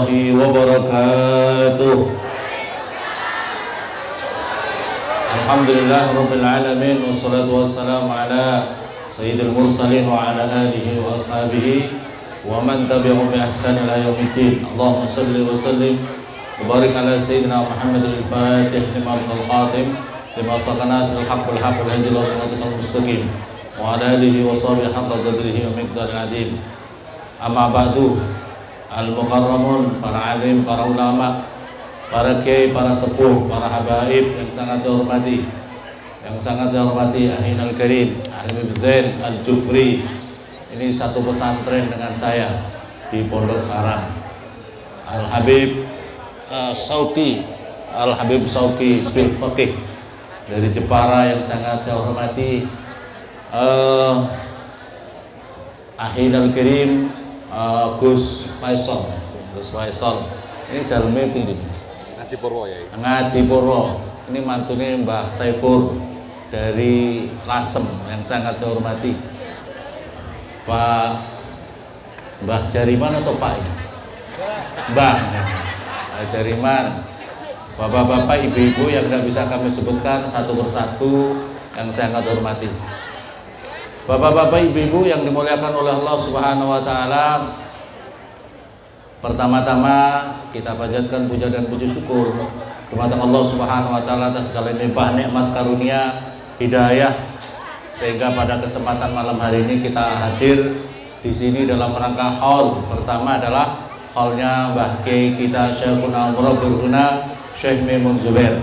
wabarakatuh. Alhamdulillah rabbil alamin, wassalatu wassalamu ala sayyidil mursalin wa ala alihi wa ashabihi wa man tabi'ahum bi ihsan ila yaumiddin. Allahumma shalli wa sallim wa barik ala sayyidina Muhammadil fatih lima khatim lima saqana sil haqqul haqqul hadi wa salatul mustaqim wa ala alihi wa sahbihi haqqa qadrihi wa miqdaril azim. Amma ba'du, al-mukarramun, para alim, para ulama, para kiai, para sepuh, para habaib yang sangat saya hormati, Ahinal Karim, Habib Zain Al-Jufri. Ini satu pesantren dengan saya di Pondok Sarang. Al-Habib Sauki bin Fakih dari Jepara yang sangat saya hormati. Ahinal Karim, Gus Faisal. Ini dalamnya tinggi. Ngadipurwo. Ini mantunya Mbah Taifur dari Lasem yang sangat saya hormati. Mbah Jariman atau Pak? Mbah Jariman. Bapak-bapak, ibu-ibu yang tidak bisa kami sebutkan satu persatu yang saya sangat hormati. Bapak-bapak, ibu-ibu yang dimuliakan oleh Allah Subhanahu wa taala, pertama-tama kita panjatkan puja dan puji syukur kepada Allah Subhanahu wa taala atas segala limpah nikmat karunia hidayah, sehingga pada kesempatan malam hari ini kita hadir di sini dalam rangka haul. Pertama adalah haulnya Mbah Kiai kita Syekhuna Murabbihuna Syekh Maimun Zubair.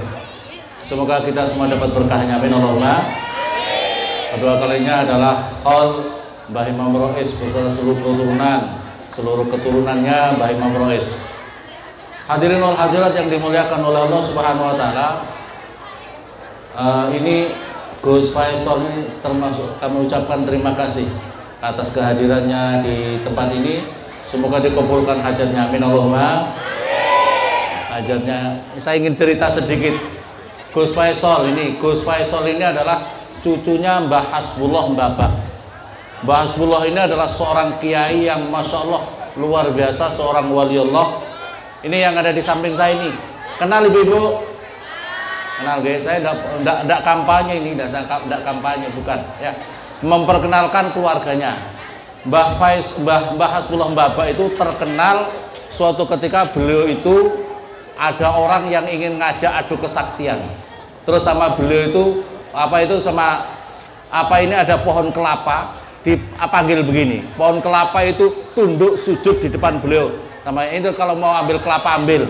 Semoga kita semua dapat berkahnya, amin Allahumma. Kedua kalinya adalah haul Mbah Imam Rois beserta seluruh keturunannya Mbah Imam Rois. Hadirin wal hadirat yang dimuliakan oleh Allah Subhanahu wa taala, ini Gus Faisal ini termasuk kami ucapkan terima kasih atas kehadirannya di tempat ini. Semoga dikabulkan hajatnya, amin Allahumma. Hajatnya, saya ingin cerita sedikit. Gus Faisal ini adalah cucunya Mbah Hasbullah Mbaba. Mbah Hasbullah ini adalah seorang kiai yang masya Allah luar biasa, seorang wali Allah. Ini yang ada di samping saya ini. Kenal ibu-ibu? Kenal guys, saya tidak kampanye ini, tidak kampanye, bukan ya. Memperkenalkan keluarganya. Mbah Hasbullah Mbaba itu terkenal suatu ketika beliau itu ada orang yang ingin ngajak adu kesaktian. Terus sama beliau itu ini ada pohon kelapa, dipanggil begini, pohon kelapa itu tunduk sujud di depan beliau. Namanya itu kalau mau ambil kelapa ambil,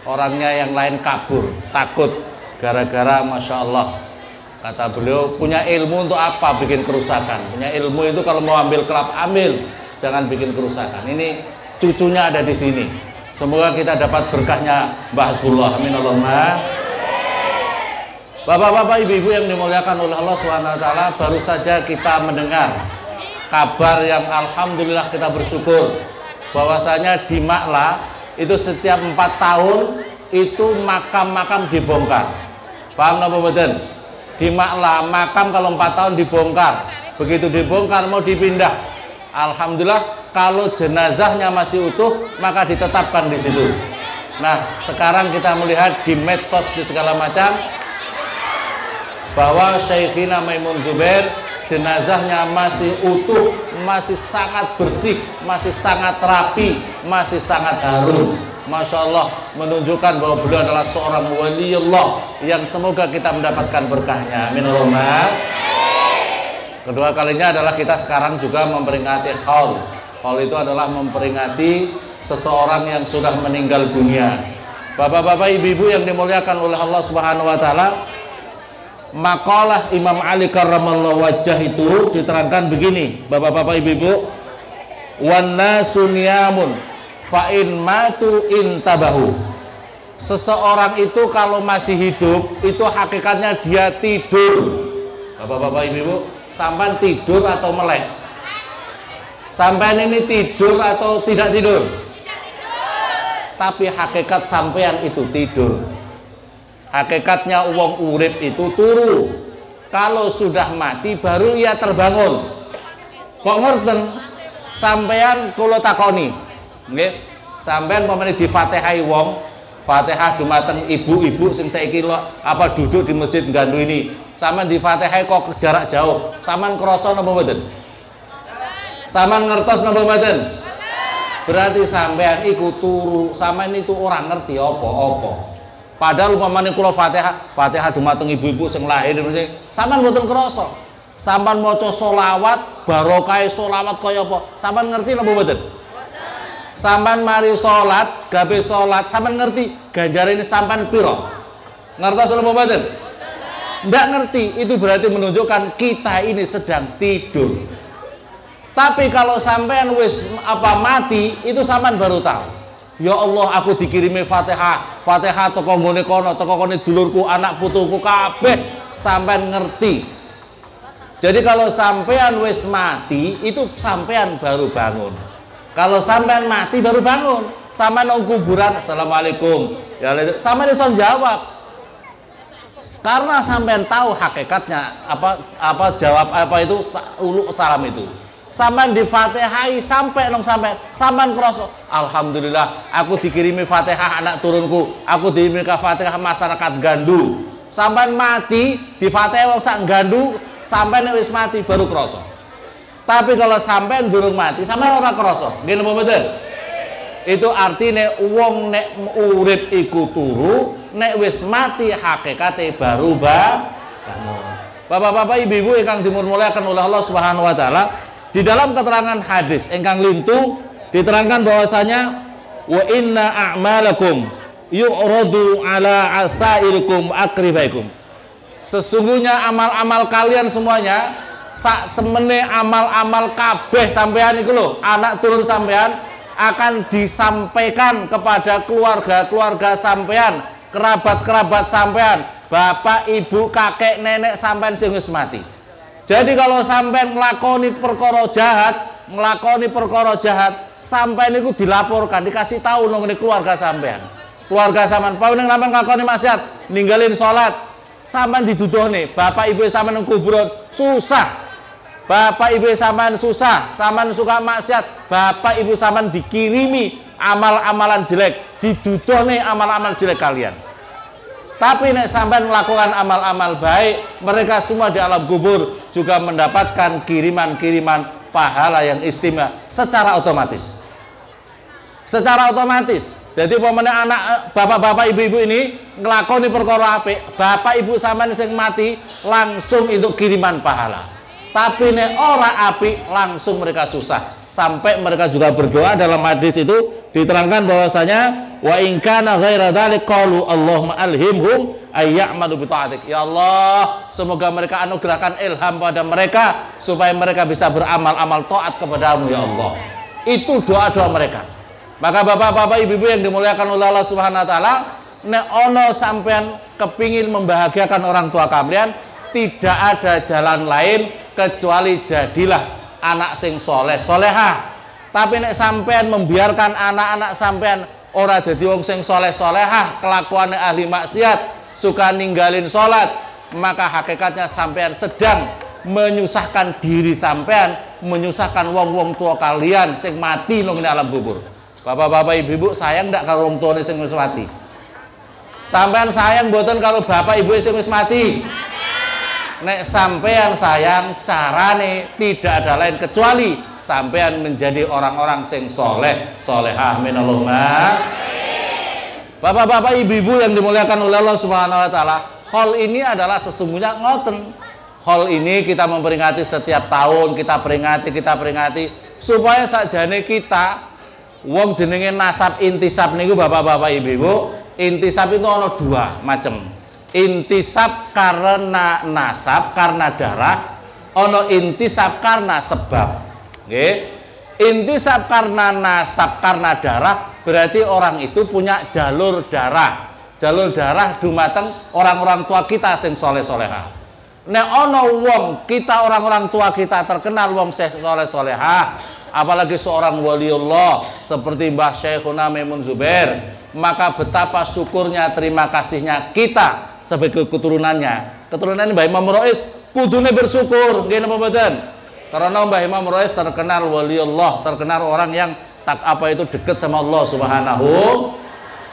orangnya yang lain kabur, takut gara-gara masya Allah kata beliau punya ilmu untuk apa bikin kerusakan. Punya ilmu itu kalau mau ambil kelapa ambil, jangan bikin kerusakan. Ini cucunya ada di sini. Semoga kita dapat berkahnya Mbah Hasbullah, amin Allahumma. Bapak-bapak, ibu-ibu yang dimuliakan oleh Allah Subhanahu wa taala, baru saja kita mendengar kabar yang alhamdulillah kita bersyukur bahwasanya di Makla itu setiap 4 tahun itu makam-makam dibongkar. Paham napa mboten? Di Makla makam kalau 4 tahun dibongkar. Begitu dibongkar mau dipindah, alhamdulillah kalau jenazahnya masih utuh maka ditetapkan di situ. Nah, sekarang kita melihat di medsos di segala macam bahwa Syekhina Maimun Zubair jenazahnya masih utuh, masih sangat bersih, masih sangat rapi, masih sangat harum. Masya Allah, menunjukkan bahwa beliau adalah seorang wali Allah yang semoga kita mendapatkan berkahnya, amin Allahumma. Kedua kalinya adalah kita sekarang juga memperingati haul. Haul itu adalah memperingati seseorang yang sudah meninggal dunia. Bapak-bapak, ibu-ibu yang dimuliakan oleh Allah Subhanahu wa taala, makalah Imam Ali karramallahu wajhah itu diterangkan begini, bapak-bapak, ibu-ibu, wan nasu niyamun fa in matu intabahu. Seseorang itu kalau masih hidup itu hakikatnya dia tidur. Bapak-bapak, ibu-ibu, sampean tidur atau melek? Sampean ini tidur atau tidak tidur? Tapi hakikat sampean itu tidur. Hakikatnya wong urip itu turu. Kalau sudah mati baru ia terbangun. Kok ngerten? Sampean kula takoni. Nggih. sampean pamane di Fatihai wong, Fatihah dumateng ibu-ibu sing saiki apa duduk di masjid Gandu ini. Sampean di Fatihai kok jarak jauh. Sampean krasa napa mboten? Sampean ngertos napa mboten? Berarti sampean iku turu, sampean itu orang ngerti apa-apa. Padahal umpamane kula Fatihah dumateng ibu-ibu sing lahir sampean mboten krasa. Sampean maca selawat, barokah selawat kaya apa? Sampean ngerti napa mboten? Sampean mari salat, gawe salat, sampean ngerti ganjarane sampean pira? Ngertos napa mboten? Ndak ngerti, itu berarti menunjukkan kita ini sedang tidur. Tapi kalau sampean wis mati, itu sampean baru tahu. Ya Allah, aku dikirimi Fatihah teko nggone kono, teko kene dulurku, anak putuku kabeh, sampean ngerti. Jadi kalau sampean wis mati, itu sampean baru bangun. Kalau sampean mati baru bangun, sampean nang kuburan, assalamualaikum. Ya sampean iso jawab. Karena sampean tahu hakikatnya jawab itu ulu salam itu. Sampean di Fatihai sampai nang sampean krasa alhamdulillah aku dikirimi Fatihah anak turunku, aku dikirimi Fatihah masyarakat Gandu. Sampean mati di Fatihah wong sak Gandu, sampean wis mati baru krasa. Tapi kalau sampean durung mati sampean ora krasa. Nggih napa mboten? Itu artinya wong nek urip iku turu, nek wis mati hakikate baru bangun. Bapak-bapak, ibu-ibu ingkang dimuliakan oleh Allah Subhanahu wa taala, di dalam keterangan hadis ingkang lintu diterangkan bahwasanya wa inna a'malakum yu'radu ala asairikum akribaikum. Sesungguhnya amal-amal kalian semuanya sak semene amal-amal kabeh sampean iku lho, anak turun sampean akan disampaikan kepada keluarga-keluarga sampean, kerabat-kerabat sampean, bapak, ibu, kakek, nenek sampean sing wis mati. Jadi kalau sampean nglakoni perkara jahat, sampean niku dilaporkan, dikasih tahu nang keluarga sampean. Keluarga sampean, pawene sampean nglakoni maksiat, ninggalin salat, sampean diduduhne, bapak ibu sampean nang kuburan susah. Bapak ibu sampean susah, sampean suka maksiat, bapak ibu sampean dikirimi amal-amalan jelek, diduduhne amal-amal jelek kalian. Tapi nek sampean melakukan amal-amal baik, mereka semua di alam kubur juga mendapatkan kiriman-kiriman pahala yang istimewa secara otomatis. Secara otomatis. Jadi pemene anak bapak-bapak ibu-ibu ini ngelakoni perkara apik, bapak ibu sampean sing mati langsung untuk kiriman pahala. Tapi nek ora apik langsung mereka susah. Sampai mereka juga berdoa dalam hadis itu diterangkan bahwasanya wa in kana ghaira dzalik qalu Allahumma alhimhum ayya'malu bi ta'atik. Ya Allah, semoga mereka anugerahkan ilham pada mereka supaya mereka bisa beramal-amal taat kepadamu ya Allah. Itu doa-doa mereka. Maka bapak-bapak ibu-ibu yang dimuliakan oleh Allah Subhanahu wa taala, nek ono sampean kepingin membahagiakan orang tua kalian, tidak ada jalan lain kecuali jadilah anak sing soleh solehah. Tapi nek sampean membiarkan anak-anak sampean ora dadi wong sing soleh solehah, kelakuannya ahli maksiat, suka ninggalin sholat, maka hakikatnya sampean sedang menyusahkan diri sampean, menyusahkan wong-wong tua kalian sing mati nang alam kubur. Bapak-bapak ibu-ibu sayang ndak karo wong tuane sing wis mati? Sampean sayang mboten karo bapak ibu sing wis mati? Nek sampean sayang, carane tidak ada lain kecuali sampean menjadi orang-orang sing soleh solehah. Amin Allahumma. Bapak-bapak ibu-ibu yang dimuliakan oleh Allah Subhanahu wa taala, hal ini adalah sesungguhnya ngoten. Hal ini kita memperingati setiap tahun, kita peringati supaya sakjane kita wong jenenge nasab intisab niku bapak-bapak ibu-ibu, intisab itu ana dua macam. Intisab karena nasab, karena darah, ono intisab karena sebab. Nggih. Intisab karena nasab, karena darah berarti orang itu punya jalur darah. Jalur darah dumateng orang-orang tua kita sing soleh-solehah. Nek ono wong kita, orang-orang tua kita terkenal wong soleh-solehah, apalagi seorang waliullah seperti Mbah Syekhuna Maimun Zubair, maka betapa syukurnya, terima kasihnya kita sebagai keturunannya Mbah Imam Murais kudune bersyukur. Nggih napa mboten? Karena Mbah Imam Murais terkenal waliullah, terkenal orang yang tak apa itu dekat sama Allah Subhanahu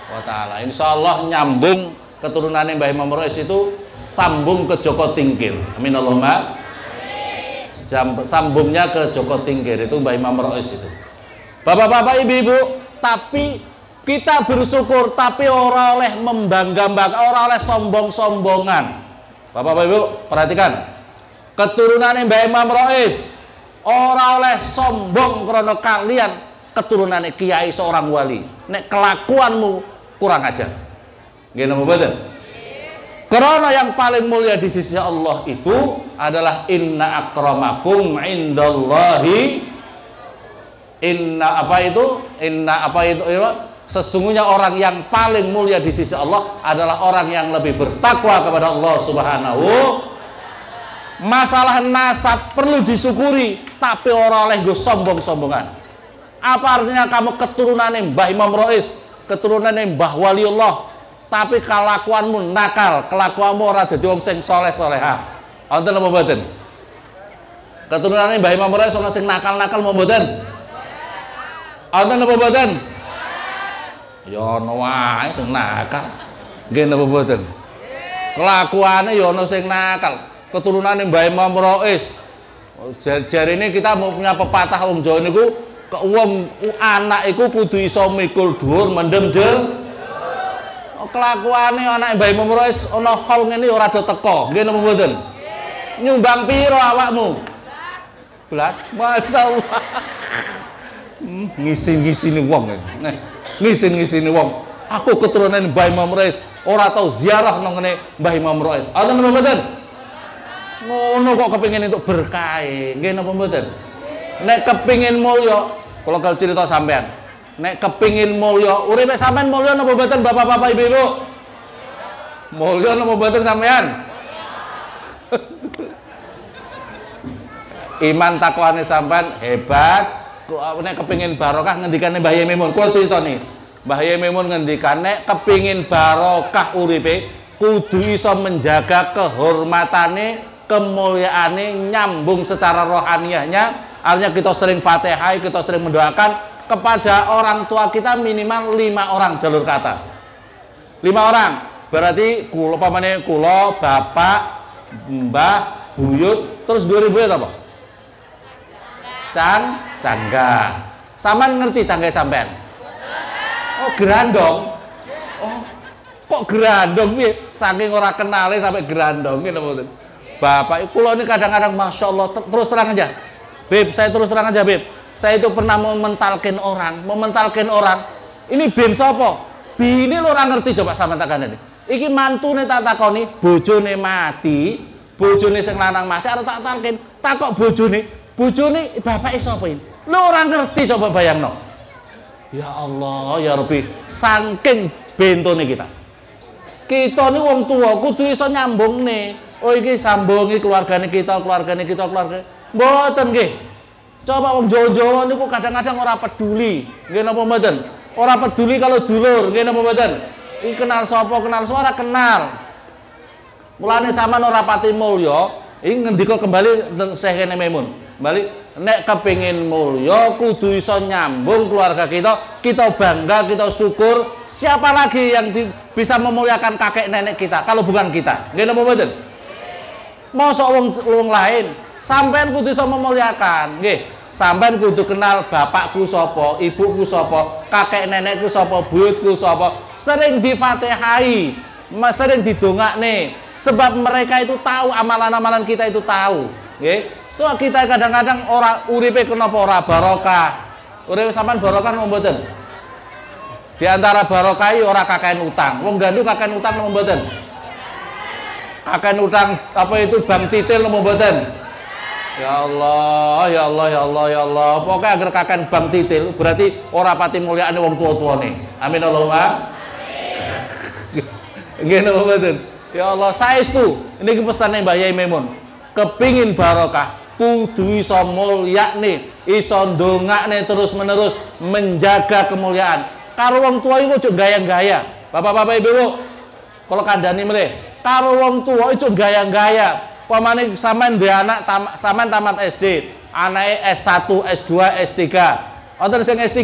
wa taala. Insyaallah nyambung keturunannya Mbah Imam Rois itu sambung ke Joko Tingkir. Amin Allahumma. Sambungnya ke Joko Tingkir itu Mbah Imam Rois itu. Bapak-bapak, ibu-ibu, tapi kita bersyukur tapi ora oleh membangga-bangga, ora oleh sombong-sombongan. Bapak-bapak, ibu, perhatikan. Keturunannya Mbah Imam Rois ora oleh sombong karena kalian keturunannya kiai seorang wali. Nek kelakuanmu kurang ajar. Nggih napa mboten? Karena yang paling mulia di sisi Allah itu adalah inna akramakum indallahi sesungguhnya orang yang paling mulia di sisi Allah adalah orang yang lebih bertakwa kepada Allah Subhanahu. Masalah nasab perlu disyukuri tapi orang oleh gue sombong-sombongan. Apa artinya kamu keturunan Mbah Imam Rois, keturunan Mbah Waliullah, tapi kelakuanmu nakal, kelakuanmu ora dadi wong sing saleh-salehah. Wonten apa mboten? Keturunan Mbah Imam Rois ana sing nakal-nakal mau mboten? Wonten apa mboten? Ya ana wae sing nakal. Nggih napa mboten? Kelakuane ya ana sing nakal. Keturunan Mbah Imam Rois. Jari ini kita mau punya pepatah wong Jawa niku, wong anak iku kudu iso mikul dhuwur mendem jel. Kelakuane anak Mbah Imam Rois ana hal ngene ora do teko. Nggih napa mboten? Nyumbang piro awakmu? 11. Masyaallah. Ngisi-ngisini wong. Ngisi-ngisini wong. Aku keturunan Mbah Imam Rois, ora tau ziarah nang ngene Mbah Imam Rois. Wonten napa mboten? Ngono kok kepingin untuk berkah. Nggih napa mboten? Nek kepingin mulya, kula kal cerita sampean. Nek kepingin mulya, uripe sampean mulya napa mboten Bapak-bapak Ibu-ibu? Mulya napa mboten sampean? Iman takwane sampean hebat. Nek kepingin barokah ngendikane Mbah Yai Mimun. Kula cerita nih. Mbah Yai Mimun ngendikan nek kepingin barokah uripe kudu iso menjaga kehormatane, kemuliaannya, nyambung secara rohaniahnya. Artinya kita sering Fatihah, kita sering mendoakan kepada orang tua kita minimal 5 orang jalur ke atas. 5 orang berarti kulo pamane kulo, bapak, mbah, buyut, terus 2000 apa? Cangga. Sampean ngerti cangga sampean? Oh, gerandong. Oh, kok gerandong piye? Saking ora kenale sampai gerandong ngene mboten. Bapak, kula ini kadang-kadang Masya Allah, terus terang aja Beb, saya terus terang aja Beb, saya itu pernah mementalkan orang, ini ben sapa? Bini lo orang ngerti coba sama tak kandani iki mantune tak takoni, bojone mati, bojone sing lanang mati, arep tak talkin, takok bojone bapak sapa ini? Lo orang ngerti coba bayangno. Ya Allah, ya Rabbi, saking bentone kita ini wong tua kudu iso nyambung nih. Oh iki sambungi keluargane kita. Mboten nggih. Coba wong Jawa-Jawa niku kadang-kadang ora peduli. Nggih napa mboten? Ora peduli kalau dulur, nggih napa mboten? Iki kenal sapa, kenal suara kenal. Mulane sampean ora pati mulya, iki ngendika kembali teng Syekh Maimun. Kembali nek kepengin mulya kudu iso nyambung keluarga kita bangga, kita syukur. Siapa lagi yang bisa memuliakan kakek nenek kita kalau bukan kita? Nggih napa mboten? Mosok wong lain, sampean kudu iso memuliakan. Nggih, sampean kudu kenal bapakku sapa, ibuku sapa, kakek nenekku sapa, buyutku sapa. Sering difatihai, sering didongakne, sebab mereka itu tahu amalan-amalan kita itu tahu. Nggih. Tuh kita kadang-kadang ora uripe kenapa ora barokah. Uripe sampean barokah napa mboten? Di antara barokai ora kakean utang. Wong gandu kakean utang napa mboten? Kakean utang apa itu bank titil napa mboten? Ya Allah, ya Allah, ya Allah, ya Allah. Pokoknya agar kakean bank titil berarti ora pati mulyaane wong tua-tuane. Amin Allahumma. Nggih napa mboten? Ya Allah, saestu niki pesane Mbah Yai Maimun. Kepingin barokah kudu iso mulyakne, iso ndongakne terus-menerus menjaga kemuliaan. Karo wong tua iku ojo gaya-gaya. Bapak-bapak Ibu, kalau kandhani mrih, karo wong tua ojo gaya-gaya. Pamane sampean duwe anak sampean tamat SD, anake S1, S2, S3. Wonten sing S3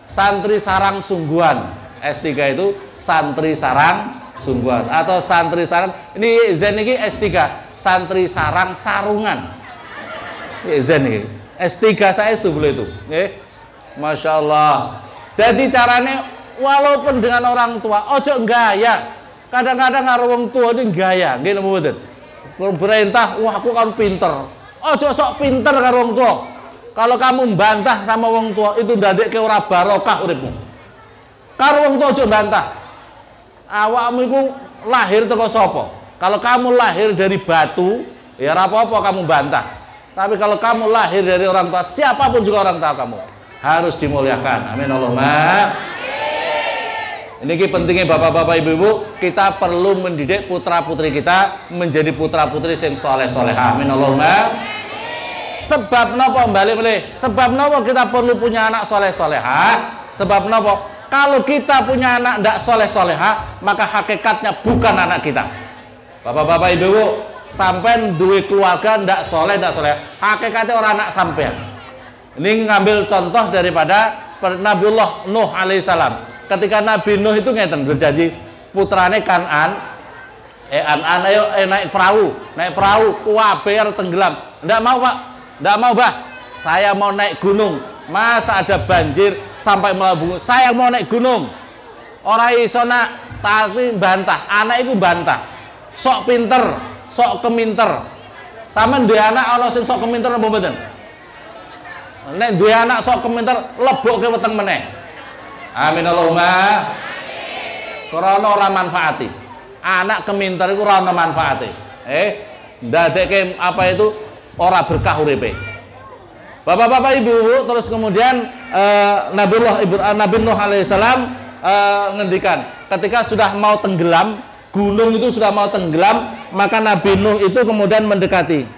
santri sarang sungguhan. S3 itu santri sarang sungguhan atau santri sarang, ini Zen ini S3 santri sarang sarungan. Ini Zen ini S3 saya itu boleh itu. Masya Allah. Jadi caranya walaupun dengan orang tua ojo gaya. Kadang-kadang karo wong tua ini gaya, nggih napa mboten? Perintah, wah aku kan pinter. Ojo sok pinter karo wong tua. Kalau kamu bantah sama wong tua itu ndadekke ora barokah uripmu. Karo wong tua ojo bantah. Awakmu iku lahir teko sapa? Kalau kamu lahir dari batu, ya ora apa-apa kamu bantah. Tapi kalau kamu lahir dari orang tua, siapapun juga orang tua kamu harus dimuliakan. Amin Allahumma. Ini pentingnya bapak-bapak ibu-ibu, kita perlu mendidik putra-putri kita menjadi putra-putri sing soleh-solehah. Amin Allahumma. Sebab nopo balik. Sebab nopo kita perlu punya anak soleh-solehah. Sebab nopo? Kalau kita punya anak tidak soleh-soleha, maka hakikatnya bukan anak kita. Bapak-bapak ibu, sampai duwe keluarga tidak soleh, hakikatnya orang anak sampean. Ini ngambil contoh daripada Nabiullah Nuh alaihissalam. Ketika Nabi Nuh itu ngeten berjanji putrane Kan'an, ayo naik perahu, kuwabe tenggelam. Tidak mau Pak, tidak mau Bah. Saya mau naik gunung. Masa ada banjir sampai melambung, saya mau naik gunung. Orang iso nak, tapi bantah, anak itu bantah. Sok pinter, sok keminter. Sama duwe anak ana sing sok keminter apa mboten? Nek duwe anak sok keminter, lebokke weteng meneh. Amin Allahumma. Krana ora manfaati. Anak keminter iku ora ana manfaate. Ndadekke apa itu ora berkah uripe. Bapak-bapak ibu, terus kemudian Nabi Nuh alaihissalam ngendikan ketika sudah mau tenggelam, gunung itu sudah mau tenggelam, maka Nabi Nuh itu kemudian mendekati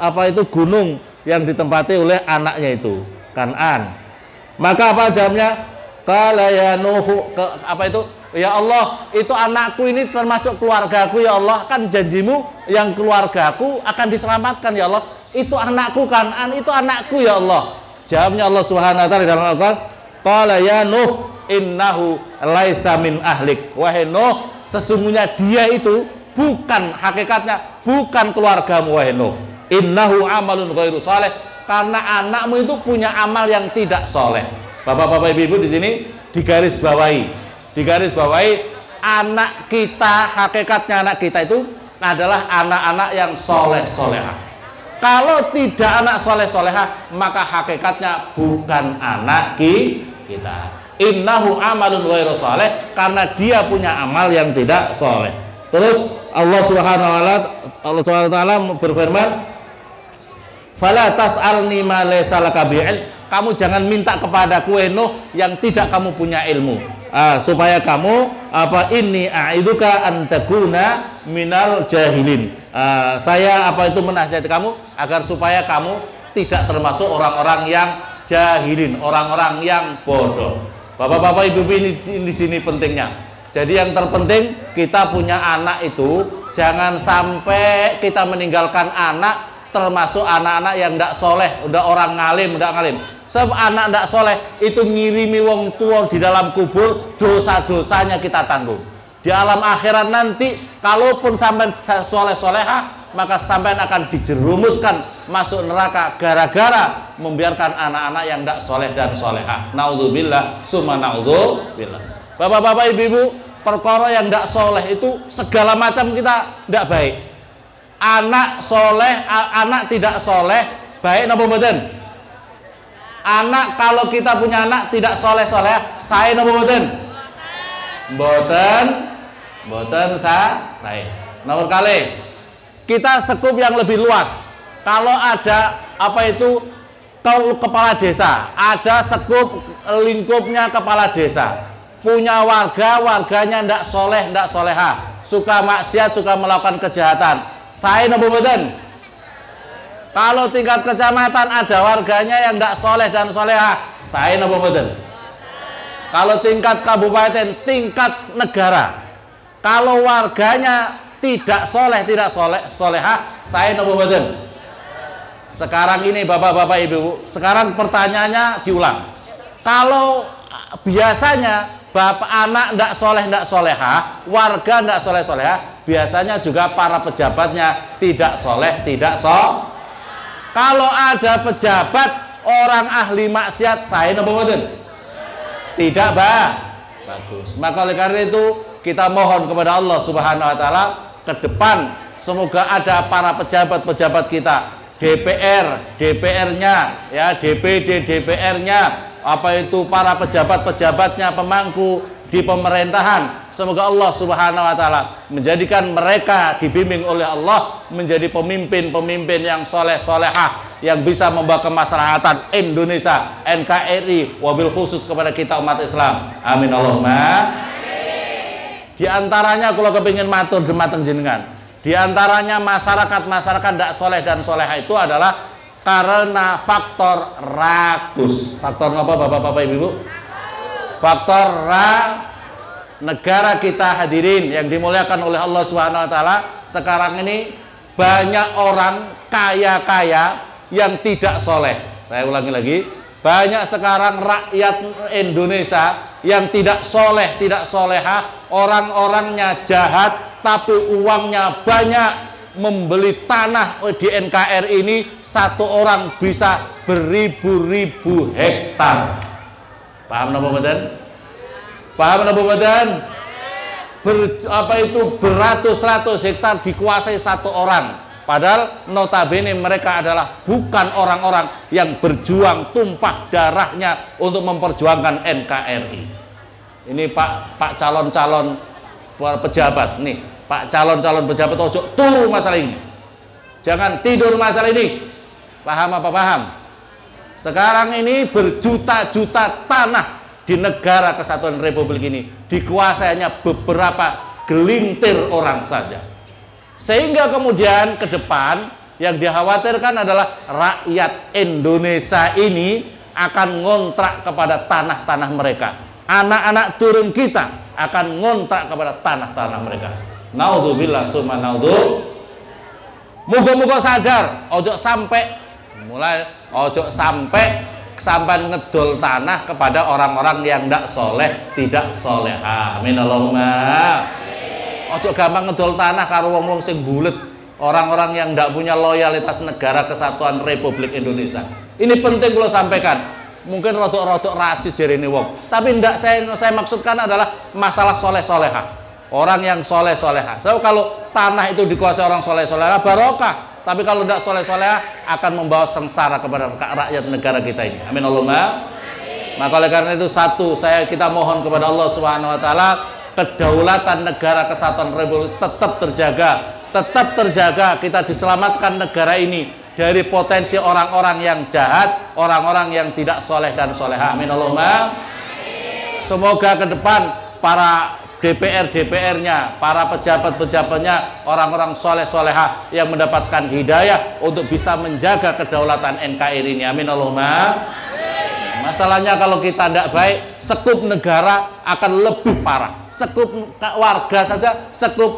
apa itu gunung yang ditempati oleh anaknya itu Kan'an. Maka apa jawabnya? Qala ya Nuh, apa itu? Ya Allah, itu anakku ini termasuk keluargaku ya Allah, kan janjimu yang keluargaku akan diselamatkan ya Allah. Itu anakku Kan'an, itu anakku ya Allah. Jawabnya Allah Subhanahu wa taala dalam Al-Qur'an, qala ya Nuh innahu laisa min ahlik. Wahai Nuh, sesungguhnya dia itu bukan, hakikatnya bukan keluargamu wahai Nuh. Innahu amalun ghairu saleh, karena anakmu itu punya amal yang tidak soleh. Bapak-bapak ibu-ibu di sini digaris bawahi anak kita, hakikatnya anak kita itu adalah anak-anak yang soleh-solehah. Kalau tidak anak soleh-solehah, maka hakikatnya bukan anak kita. Innahu amalun ghairu saleh, karena dia punya amal yang tidak soleh. Terus Allah Subhanahu wa taala berfirman, fala tas'alni ma laysa laka bi'ilm. Kamu jangan minta kepadaku Nuh yang tidak kamu punya ilmu. Supaya kamu inni a'iduka an takuna minal jahilin. Saya menasihati kamu agar supaya kamu tidak termasuk orang-orang yang jahilin, orang-orang yang bodoh. Bapak-bapak ibu ini di sini pentingnya. Jadi yang terpenting kita punya anak itu jangan sampai kita meninggalkan anak termasuk anak-anak yang tidak soleh, udah orang ngalim, udah ngalim. Sebab anak tidak soleh itu ngirimi wong tua di dalam kubur, dosa-dosanya kita tanggung. Di alam akhirat nanti, kalaupun sampai soleh-soleha, maka sampai akan dijerumuskan masuk neraka gara-gara membiarkan anak-anak yang tidak soleh dan soleha. Naudzubillah, summa naudzubillah. Bapak-bapak, ibu-ibu, perkara yang tidak soleh itu segala macam kita tidak baik. Anak soleh, anak tidak soleh, baik napa mboten? Anak, kalau kita punya anak tidak soleh-soleh, saya napa mboten? Mboten saya. Nomor kali kita sekup yang lebih luas. Kalau ada kepala desa, ada sekup lingkupnya kepala desa, punya warganya ndak soleh, ndak soleha, suka maksiat, suka melakukan kejahatan. Saya napa mboten? Kalau tingkat kecamatan ada warganya yang ndak soleh dan soleha, saya napa mboten? Kalau tingkat kabupaten, tingkat negara, kalau warganya tidak soleh, soleha, saya napa mboten? Sekarang ini Bapak-bapak Ibu, sekarang pertanyaannya diulang. Kalau biasanya bapak anak ndak soleh ndak soleha, warga ndak soleh soleha, biasanya juga para pejabatnya tidak soleh tidak Kalau ada pejabat orang ahli maksiat, saya napa mboten? Tidak bagus. Maka oleh karena itu kita mohon kepada Allah Subhanahu wa taala ke depan semoga ada para pejabat-pejabat kita, DPR-nya, ya, DPD, DPR-nya, apa itu para pejabat-pejabatnya, pemangku di pemerintahan. Semoga Allah Subhanahu wa taala menjadikan mereka dibimbing oleh Allah menjadi pemimpin-pemimpin yang soleh-solehah yang bisa membawa kemaslahatan Indonesia, NKRI, wabil khusus kepada kita umat Islam. Amin Allahumma. Di antaranya kalau kepingin matur dumateng jenengan, di antaranya masyarakat tidak soleh dan soleha itu adalah karena faktor rakus. Faktor apa Bapak-bapak Ibu? Faktor negara kita hadirin yang dimuliakan oleh Allah Subhanahu wa taala. Sekarang ini banyak orang kaya-kaya yang tidak soleh. Saya ulangi lagi, banyak sekarang rakyat Indonesia yang tidak soleh, tidak soleha, orang-orangnya jahat tapi uangnya banyak, membeli tanah di NKRI ini satu orang bisa beribu-ribu hektar. Paham napa mboten? Paham napa mboten? Apa itu beratus-ratus hektar dikuasai satu orang. Padahal notabene mereka adalah bukan orang-orang yang berjuang tumpah darahnya untuk memperjuangkan NKRI. Ini Pak calon-calon pejabat nih, Pak calon-calon pejabat ojo turu masalah ini. Jangan tidur masalah ini. Paham apa paham? Sekarang ini berjuta-juta tanah di negara kesatuan Republik ini dikuasainya beberapa gelintir orang saja. Sehingga kemudian ke depan yang dikhawatirkan adalah rakyat Indonesia ini akan ngontrak kepada tanah-tanah mereka. Anak-anak turun kita akan ngontrak kepada tanah-tanah mereka. Naudzubillah summa naudzu. Muga-muga sadar, ojo sampai ngedol tanah kepada orang-orang yang tidak soleh, tidak soleha. Amin Allahumma. Ojo gampang ngedol tanah karo wong-wong sing bulet, orang-orang yang tidak punya loyalitas negara kesatuan Republik Indonesia. Ini penting kalau sampaikan. Mungkin rodok-rodok rasis jadi ini wong, tapi tidak, saya maksudkan adalah masalah soleh-soleha, orang yang soleh-soleha. So, kalau tanah itu dikuasai orang soleh-soleha barokah, tapi kalau tidak soleh-soleha akan membawa sengsara kepada rakyat negara kita ini. Amin Allahumma. Maka oleh karena itu kita mohon kepada Allah Subhanahu wa taala kedaulatan negara kesatuan Republik tetap terjaga, kita diselamatkan negara ini dari potensi orang-orang yang jahat, orang-orang yang tidak soleh dan soleha. Amin Allahumma. Semoga ke depan para DPR-DPR-nya, para pejabat-pejabatnya, orang-orang soleh-soleha yang mendapatkan hidayah untuk bisa menjaga kedaulatan NKRI ini. Amin Allahumma. Masalahnya kalau kita tidak baik, sekup negara akan lebih parah. Sekup warga saja, sekup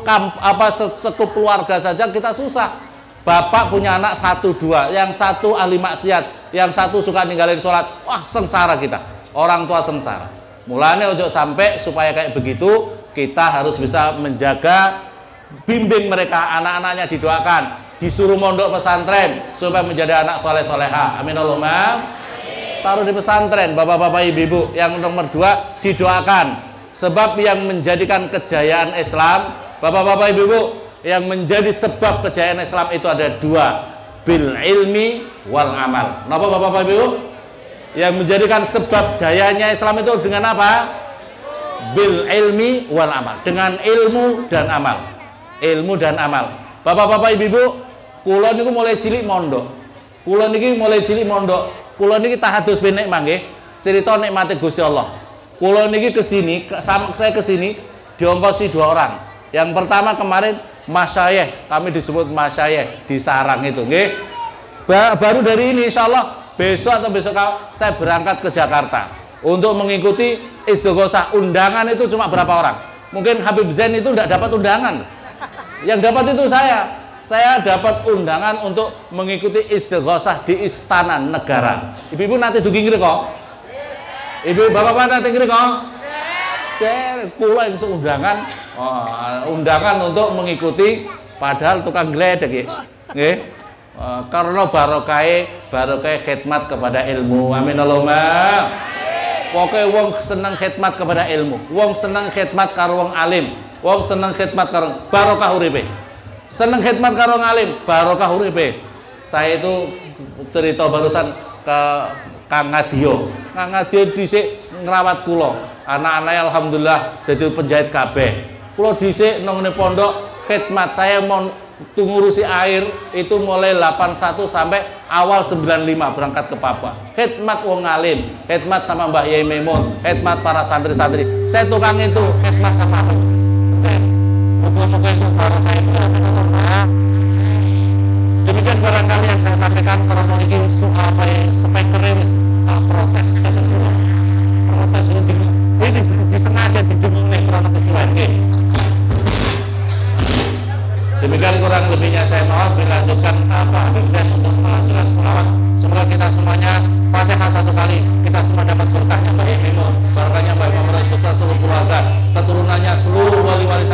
keluarga saja kita susah. Bapak punya anak 1, 2, yang satu ahli maksiat, yang satu suka ninggalin sholat, wah sengsara kita, orang tua sengsara. Mulanya ojo sampai supaya kayak begitu, kita harus bisa menjaga, bimbing mereka, anak-anaknya didoakan, disuruh mondok pesantren supaya menjadi anak soleh-soleha. Amin Allahumma. Taruh di pesantren, bapak-bapak ibu-ibu. Yang nomor 2 didoakan, sebab yang menjadikan kejayaan Islam, bapak-bapak ibu-ibu, yang menjadi sebab kejayaan Islam itu ada 2, bil ilmi wal amal. Napa bapak-bapak ibu? Yang menjadikan sebab jayanya Islam itu dengan apa? Bil ilmi wal amal, dengan ilmu dan amal. Ilmu dan amal. Bapak-bapak ibu-ibu, kula niku mulai cilik mondok. Kula niki tahadus benek mangke, cerita nikmate Gusti Allah. Kula niki kesini, saya kesini diongkosi 2 orang. Yang pertama kemarin Masyayikh, kami disebut Masyayikh di Sarang itu, nggih. Baru dari ini insya Allah besok atau besok saya berangkat ke Jakarta untuk mengikuti istighosah. Undangan itu cuma berapa orang? Mungkin Habib Zain itu tidak dapat undangan. Yang dapat itu saya. saya dapat undangan untuk mengikuti istighosah di Istana Negara. Ibu-ibu nanti dugi ngiri kok? Ibu bapak nanti ngiri kok? Pulang undangan, undangan untuk mengikuti, padahal tukang gledek ya. Karena barokai khidmat kepada ilmu. Amin Allahumma. Pokoknya wong seneng khidmat kepada ilmu, wong seneng khidmat karo wong alim, wong seneng khidmat karo barokah uripe. Seneng khidmat karo alim, barokah uripe. Saya itu cerita barusan ke Kang Ngadio. Kang Ngadio dhisik ngrawat kula. Anak-anaknya alhamdulillah jadi penjahit kabeh. Kula dhisik nang pondok khidmat, saya mau ngurusi air itu mulai 81 sampai awal 95 berangkat ke Papua. Khidmat wong alim, khidmat sama Mbah Yai Memun, khidmat para santri-santri. Saya tukang itu khidmat sama apa? Muka-muka itu barokah itu. Demikian barangkali yang saya sampaikan. Kalau mau ingin apa ya, speakernya protes ini disengaja didengung nih karena kesuwen ini. Demikian kurang lebihnya saya mohon dilanjutkan Habib Zain untuk melanjutkan selawat. Semoga kita semuanya Fatihah satu kali, kita semua dapat berkahnya Mbah Yai Memun, berkahnya Mbah Muhammad besar seluruh keluarga, keturunannya seluruh wali-wali